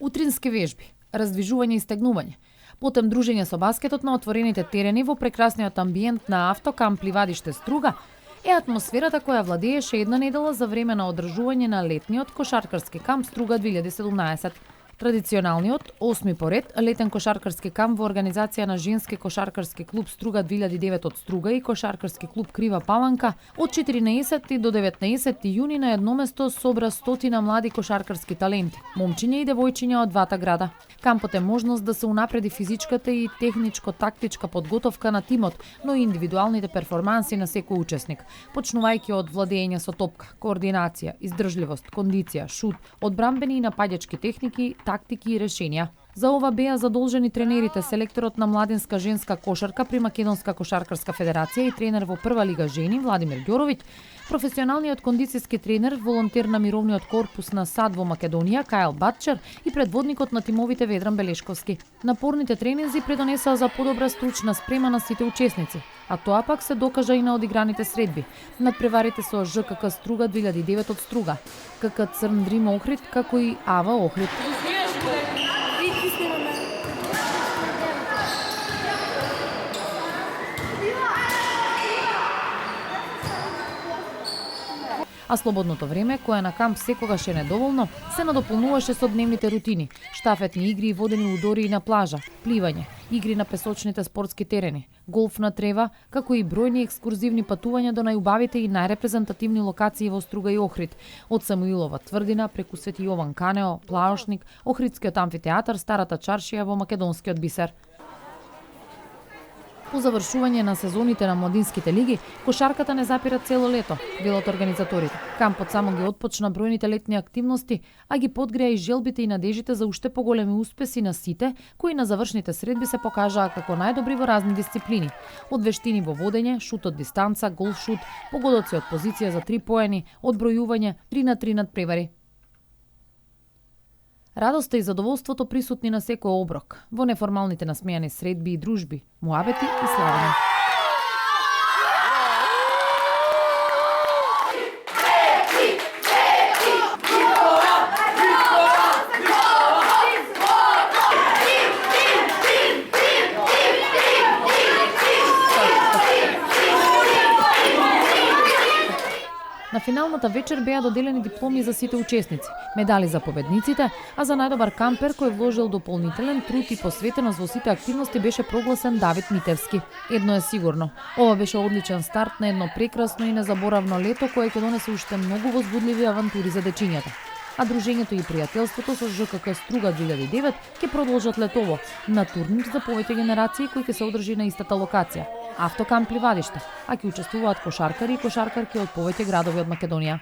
Утрински вежби, раздвижување и стегнување, потем дружење со баскетот на отворените терени во прекрасниот амбиент на автокамп Ливадиште Струга е атмосферата која владееше една недела за време на одржување на летниот кошаркарски камп Струга 2017. Традиционалниот, 8ми поред, летен кошаркарски камп во организација на женски кошаркарски клуб Струга 2009 од Струга и кошаркарски клуб Крива Паланка од 14 до 19 јуни на едно место собра стотина млади кошаркарски таленти, момчиња и девојчиња од двата града. Кампот е можност да се унапреди физичката и техничко-тактичка подготовка на тимот, но и индивидуалните перформанси на секој учесник, почнувајќи од владење со топка, координација, издржливост, кондиција, шут, одбрамбени и напаѓачки техники, тактики и решенија. За ова беа задолжени тренерите, селекторот на младинска женска кошарка при Македонска кошаркарска федерација и тренер во прва лига жени Владимир Ѓоровиќ, професионалниот кондицијски тренер, волонтер на мировниот корпус на САД во Македонија Кајл Батчер и предводникот на тимовите Ведран Белешковски. Напорните тренинзи предонесоа за подобра стручна спрема на сите учесници, а тоа пак се докажа и на одиграните средби. Надпреварите со ЖКК Струга 2009 од Струга, КК Црн Дрим Охрид, како и АВА Охрид. А слободното време, кое на камп секогаш е недоволно, се надополнуваше со дневните рутини, штафетни игри и водени удори на плажа, пливање, игри на песочните спортски терени, голф на трева, како и бројни екскурзивни патувања до најубавите и најрепрезентативни локации во Струга и Охрид, од Самуилова тврдина преку Свети Јован Канео, Плаошник, Охридскиот амфитеатар, Старата чаршија во Македонскиот бисер. По завршување на сезоните на младинските лиги, кошарката не запира цело лето, велат организаторите. Кампот само ги отпочна бројните летни активности, а ги подгреа и желбите и надежите за уште поголеми успеси на сите, кои на завршните средби се покажаа како најдобри во разни дисциплини. Од вештини во водење, шут од дистанца, голф шут, погодоци од позиција за 3 поени, одбројување, 3 на 3 надпревари. Радоста и задоволството присутни на секој оброк, во неформалните насмејани средби и дружби, муабети и славење. На финалната вечер беа доделени дипломи за сите учесници, медали за победниците, а за најдобар кампер кој вложил дополнителен труд и посветеност во сите активности беше прогласен Давид Митевски. Едно е сигурно, ова беше одличен старт на едно прекрасно и незаборавно лето кое ќе донесе уште многу возбудливи авантури за дечињата. А дружењето и пријателството со ЖКК Струга 2009 ќе продолжат летово на турнир за повеќе генерации кој ќе се одржи на истата локација, автокамп Ливадиште, а ќе учествуваат кошаркари и кошаркарки од повеќе градови од Македонија.